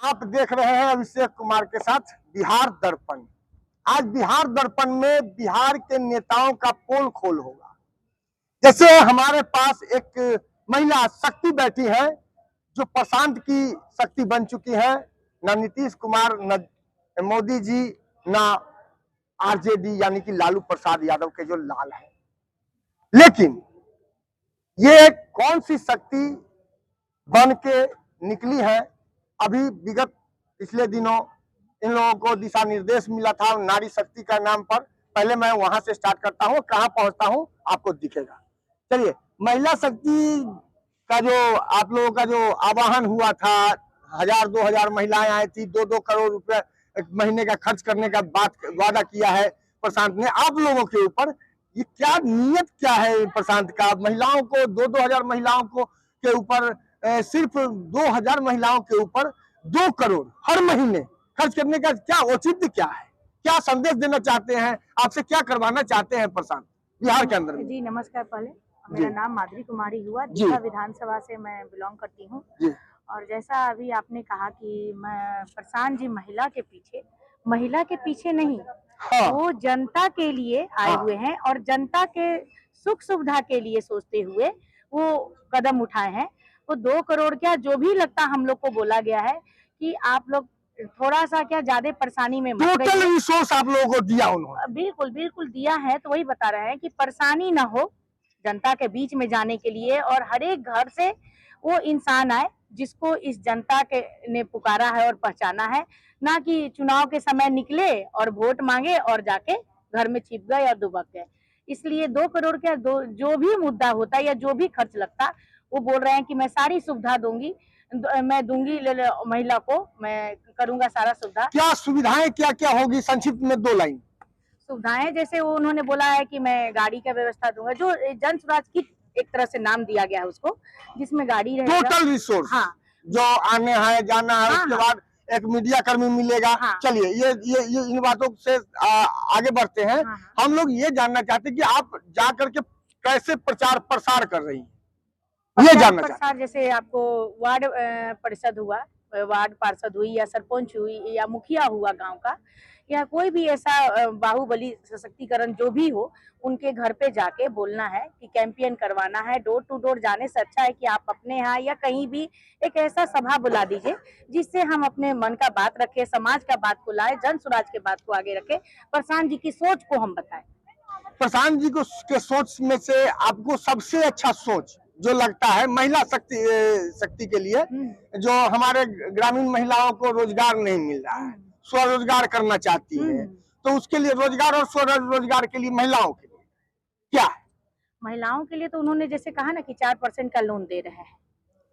आप देख रहे हैं अभिषेक कुमार के साथ बिहार दर्पण। आज बिहार दर्पण में बिहार के नेताओं का पोल खोल होगा। जैसे हमारे पास एक महिला शक्ति बैठी है जो प्रशांत की शक्ति बन चुकी है। ना नीतीश कुमार, न मोदी जी, ना आरजेडी यानी कि लालू प्रसाद यादव के जो लाल है। लेकिन ये कौन सी शक्ति बन के निकली है? अभी विगत पिछले दिनों इन लोगों को दिशा निर्देश मिला था नारी शक्ति का नाम पर। पहले मैं वहां से स्टार्ट करता हूं, कहां पहुंचता हूं आपको दिखेगा। चलिए, महिला शक्ति का जो आप लोगों का जो आवाहन हुआ था, 1000-2000 महिलाएं आई थी, 2-2 करोड़ रुपए महीने का खर्च करने का वादा किया है प्रशांत ने आप लोगों के ऊपर। ये क्या नीयत क्या है प्रशांत का? महिलाओं को 2-2 हजार महिलाओं को के ऊपर, सिर्फ 2000 महिलाओं के ऊपर 2 करोड़ हर महीने खर्च करने का क्या औचित्य क्या है? क्या संदेश देना चाहते हैं? आपसे क्या करवाना चाहते हैं प्रशांत बिहार के अंदर में? जी नमस्कार। पहले मेरा नाम माधुरी कुमारी हुआ, दीघा विधानसभा से मैं बिलोंग करती हूँ। और जैसा अभी आपने कहा कि मैं प्रशांत जी महिला के पीछे नहीं, वो जनता के लिए आए हुए हैं और जनता के सुख सुविधा के लिए सोचते हुए वो कदम उठाए हैं। वो 2 करोड़ क्या जो भी लगता हम लोग को बोला गया है कि आप लोग थोड़ा सा क्या ज्यादा परेशानी में मत टोटल रिसोर्स आप लोगों को दिया उन्होंने। बिल्कुल बिल्कुल दिया है। तो वही बता रहे हैं कि परेशानी ना हो जनता के बीच में जाने के लिए, और हर एक घर से वो इंसान आए जिसको इस जनता के ने पुकारा है और पहचाना है, ना कि चुनाव के समय निकले और वोट मांगे और जाके घर में छिप गए और दुबक गए। इसलिए 2 करोड़ का जो भी मुद्दा होता है या जो भी खर्च लगता, वो बोल रहे हैं कि मैं सारी सुविधा दूंगी, मैं दूंगी महिला को, मैं करूंगा सारा सुविधा। क्या सुविधाएं क्या क्या होगी? संक्षिप्त में 2 लाइन। सुविधाएं जैसे वो उन्होंने बोला है कि मैं गाड़ी का व्यवस्था दूंगा, जो जन स्वराज की एक तरह से नाम दिया गया है उसको, जिसमें गाड़ी रहेगा। टोटल रिसोर्स, हाँ, जो आने है जाना है, उसके बाद एक मीडिया कर्मी मिलेगा। चलिए, ये इन बातों से आगे बढ़ते हैं। हम लोग ये जानना चाहते हैं कि आप जा करके कैसे प्रचार प्रसार कर रही हैं, ये जानना चाहते हैं। जैसे आपको वार्ड परिषद हुआ, वार्ड पार्षद हुई या सरपंच हुई या मुखिया हुआ गांव का, या कोई भी ऐसा बाहुबली सशक्तिकरण जो भी हो, उनके घर पे जाके बोलना है कि कैंपेन करवाना है। डोर टू डोर जाने से अच्छा है कि आप अपने यहाँ या कहीं भी एक ऐसा सभा बुला दीजिए जिससे हम अपने मन का बात रखें, समाज का बात को लाए, जन स्वराज के बात को आगे रखें, प्रशांत जी की सोच को हम बताएं। प्रशांत जी को के सोच में से आपको सबसे अच्छा सोच जो लगता है महिला शक्ति के लिए, जो हमारे ग्रामीण महिलाओं को रोजगार नहीं मिल रहा है, स्वरोजगार करना चाहती है, तो उसके लिए रोजगार और स्वरोजगार के लिए महिलाओं के लिए क्या है? महिलाओं के लिए तो उन्होंने जैसे कहा ना कि 4% का लोन दे रहे हैं।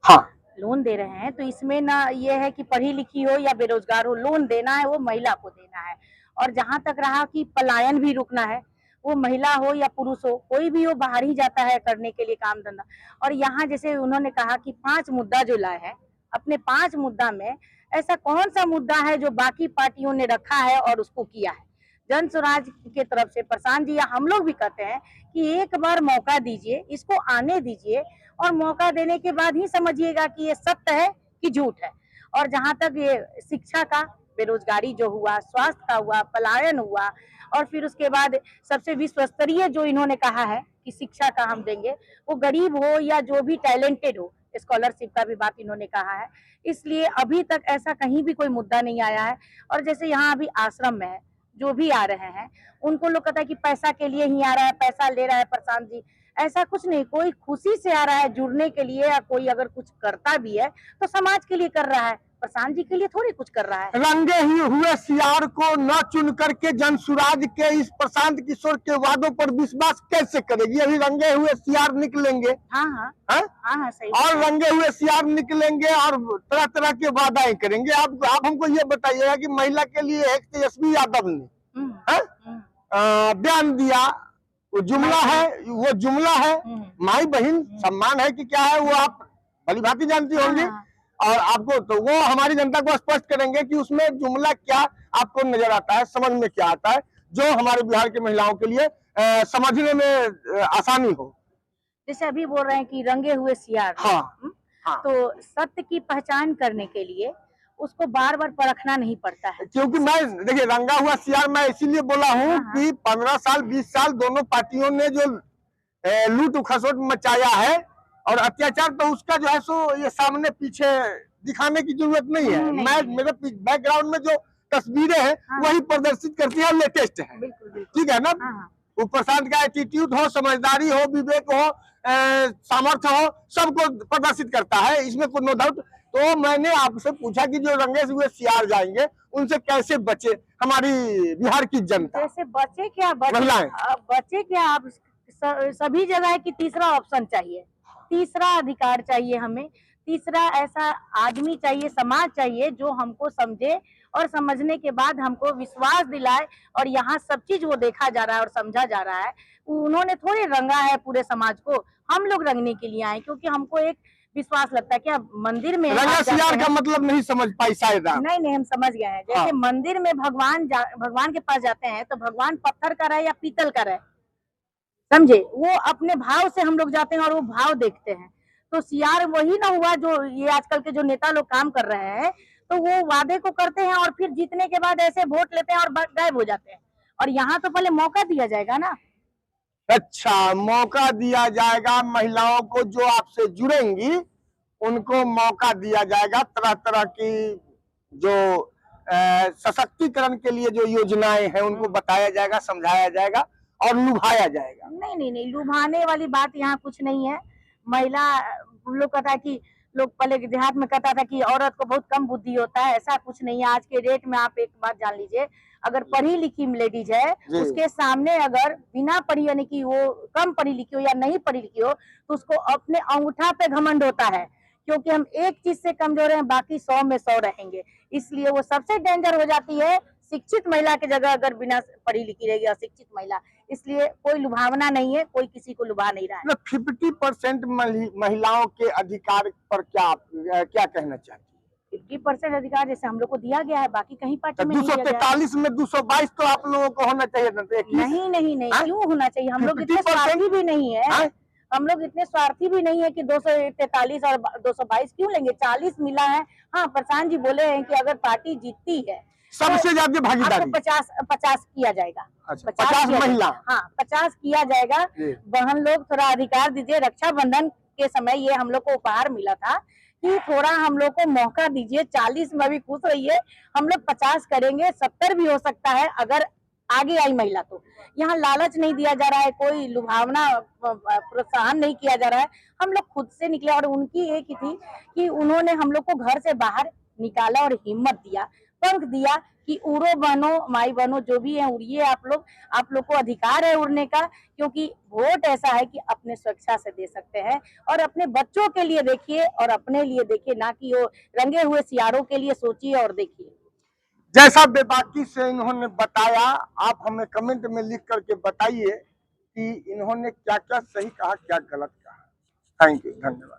हाँ, लोन दे रहे हैं, तो इसमें ना ये है कि पढ़ी लिखी हो या बेरोजगार हो, लोन देना है वो महिला को देना है। और जहां तक रहा कि पलायन भी रुकना है, वो महिला हो या पुरुष हो, कोई भी हो, बाहर ही जाता है करने के लिए काम धंधा। और यहाँ जैसे उन्होंने कहा कि 5 मुद्दा जो लाए हैं, अपने 5 मुद्दा में ऐसा कौन सा मुद्दा है जो बाकी पार्टियों ने रखा है और उसको किया है? जन स्वराज के तरफ से प्रशांत जी या हम लोग भी कहते हैं कि एक बार मौका दीजिए, इसको आने दीजिए, और मौका देने के बाद ही समझिएगा कि ये सत्य है कि झूठ है। और जहां तक ये शिक्षा का, बेरोजगारी जो हुआ, स्वास्थ्य का हुआ, पलायन हुआ, और फिर उसके बाद सबसे विश्व स्तरीय जो इन्होंने कहा है कि शिक्षा का हम देंगे, वो गरीब हो या जो भी टैलेंटेड हो, स्कॉलरशिप का भी बात इन्होंने कहा है। इसलिए अभी तक ऐसा कहीं भी कोई मुद्दा नहीं आया है। और जैसे यहाँ अभी आश्रम में है, जो भी आ रहे हैं उनको लोग कहता है कि पैसा के लिए ही आ रहा है, पैसा ले रहा है प्रशांत जी। ऐसा कुछ नहीं, कोई खुशी से आ रहा है जुड़ने के लिए, या कोई अगर कुछ करता भी है तो समाज के लिए कर रहा है, प्रशांत जी के लिए थोड़ी कुछ कर रहा है। रंगे ही हुए सियार को न चुन करके जन स्वराज के इस प्रशांत किशोर के वादों पर विश्वास कैसे करेगी? अभी रंगे हुए सियार निकलेंगे। हाँ, सही। और रंगे हुए सियार निकलेंगे और तरह तरह के वादाएं करेंगे। आप हमको ये बताइएगा कि महिला के लिए एक तेजस्वी यादव ने बयान दिया, वो जुमला है, माई बहन सम्मान है कि क्या है, वो आप भली भांति जानती होंगी। और आपको तो वो हमारी जनता को स्पष्ट करेंगे कि उसमें जुमला क्या आपको नजर आता है, समझ में क्या आता है, जो हमारे बिहार की महिलाओं के लिए समझने में आसानी हो। जैसे अभी बोल रहे हैं कि रंगे हुए सियार। हाँ। तो सत्य की पहचान करने के लिए उसको बार बार परखना नहीं पड़ता है। क्योंकि मैं देखिए रंगा हुआ सियार मैं इसीलिए बोला हूँ हाँ, कि 15 साल 20 साल दोनों पार्टियों ने जो लूट खसोट मचाया है और अत्याचार, तो उसका जो है सो ये सामने पीछे दिखाने की जरूरत नहीं है। नहीं, मैं नहीं। मेरे बैकग्राउंड में जो तस्वीरें हैं हाँ। वही प्रदर्शित करती है, लेटेस्ट है। बिल्कुल बिल्कुल। ठीक है ना। हाँ हाँ। वो प्रशांत का एटीट्यूड हो, समझदारी हो, विवेक हो, सामर्थ्य हो, सबको प्रदर्शित करता है, इसमें कोई नो डाउट। तो मैंने आपसे पूछा कि जो रंगे हुए सियार जाएंगे उनसे कैसे बचे हमारी बिहार की जनता। जैसे बचे क्या, महिलाएं। बचे क्या, आप सभी जगह है कि तीसरा ऑप्शन चाहिए, तीसरा अधिकार चाहिए हमें, तीसरा ऐसा आदमी चाहिए, समाज चाहिए जो हमको समझे और समझने के बाद हमको विश्वास दिलाए। और यहाँ सब चीज वो देखा जा रहा है और समझा जा रहा है। उन्होंने थोड़े रंगा है पूरे समाज को, हम लोग रंगने के लिए आए, क्योंकि हमको एक विश्वास लगता है कि अब मंदिर में रंगा आप जाते सियार का हैं। मतलब नहीं समझ पाई शायद आप। नहीं, हम समझ गए हैं। जैसे हाँ। मंदिर में भगवान के पास जाते हैं तो भगवान पत्थर का रहे या पीतल का रहे, समझे, वो अपने भाव से हम लोग जाते हैं और वो भाव देखते हैं। तो सियार वही ना हुआ जो ये आजकल के जो नेता लोग काम कर रहे हैं, तो वो वादे को करते हैं और फिर जीतने के बाद ऐसे वोट लेते हैं और गायब हो जाते हैं। और यहाँ तो पहले मौका दिया जाएगा ना। अच्छा, मौका दिया जाएगा महिलाओं को, जो आपसे जुड़ेंगी उनको मौका दिया जाएगा, तरह तरह की जो सशक्तिकरण के लिए जो योजनाएं हैं उनको बताया जाएगा, समझाया जाएगा और लुभाया जाएगा। नहीं, लुभाने वाली बात यहाँ कुछ नहीं है। महिला लोग कहता है कि लोग पहले के देहात में कहता था कि औरत को बहुत कम बुद्धि होता है, ऐसा कुछ नहीं है। आज के डेट में आप एक बात जान लीजिए, अगर पढ़ी लिखी लेडीज है उसके सामने अगर बिना पढ़ी, यानी कि वो कम पढ़ी लिखी हो या नहीं पढ़ी लिखी हो, तो उसको अपने अंगूठा पे घमंड होता है, क्योंकि हम एक चीज से कमजोर हैं, बाकी 100 में 100 रहेंगे। इसलिए वो सबसे डेंजर हो जाती है शिक्षित महिला की जगह अगर बिना पढ़ी लिखी रहेगी अशिक्षित महिला। इसलिए कोई लुभावना नहीं है, कोई किसी को लुभा नहीं रहा है। 50% महिलाओं के अधिकार पर क्या कहना चाहती है? 50% अधिकार जैसे हम लोग को दिया गया है, बाकी कहीं पार्टी में नहीं दिया गया है। 243 में 222 तो आप लोगों को होना चाहिए ना। नहीं, क्यों होना चाहिए? हम लोग इतने स्वार्थी भी नहीं है, हम लोग इतने स्वार्थी भी नहीं है कि 243 और 222 क्यों लेंगे, 40 मिला है। हाँ, प्रशांत जी बोले हैं कि अगर पार्टी जीतती है सबसे ज्यादा भागीदारी 50 किया जाएगा। अच्छा, 50 महिला। हाँ, 50 किया जाएगा। बहन लोग थोड़ा अधिकार दीजिए, रक्षाबंधन के समय ये हम लोग को उपहार मिला था कि थोड़ा हम लोग को मौका दीजिए। 40 में भी खुश रहिए, हम लोग 50 करेंगे, 70 भी हो सकता है अगर आगे आई महिला तो। यहाँ लालच नहीं दिया जा रहा है, कोई लुभावना प्रोत्साहन नहीं किया जा रहा है। हम लोग खुद से निकले और उनकी एक ही थी कि उन्होंने हम लोग को घर से बाहर निकाला और हिम्मत दिया, पंख दिया कि उड़ो बहनो, माई बहनो, जो भी है उड़िए आप लोग को अधिकार है उड़ने का। क्योंकि वोट ऐसा है कि अपने स्वेच्छा से दे सकते हैं और अपने बच्चों के लिए देखिए और अपने लिए देखिए, ना कि वो रंगे हुए सियारों के लिए सोचिए और देखिए। जैसा बेबाकी से इन्होंने बताया, आप हमें कमेंट में लिख करके बताइए कि इन्होंने क्या क्या सही कहा, क्या गलत कहा। थैंक यू, धन्यवाद।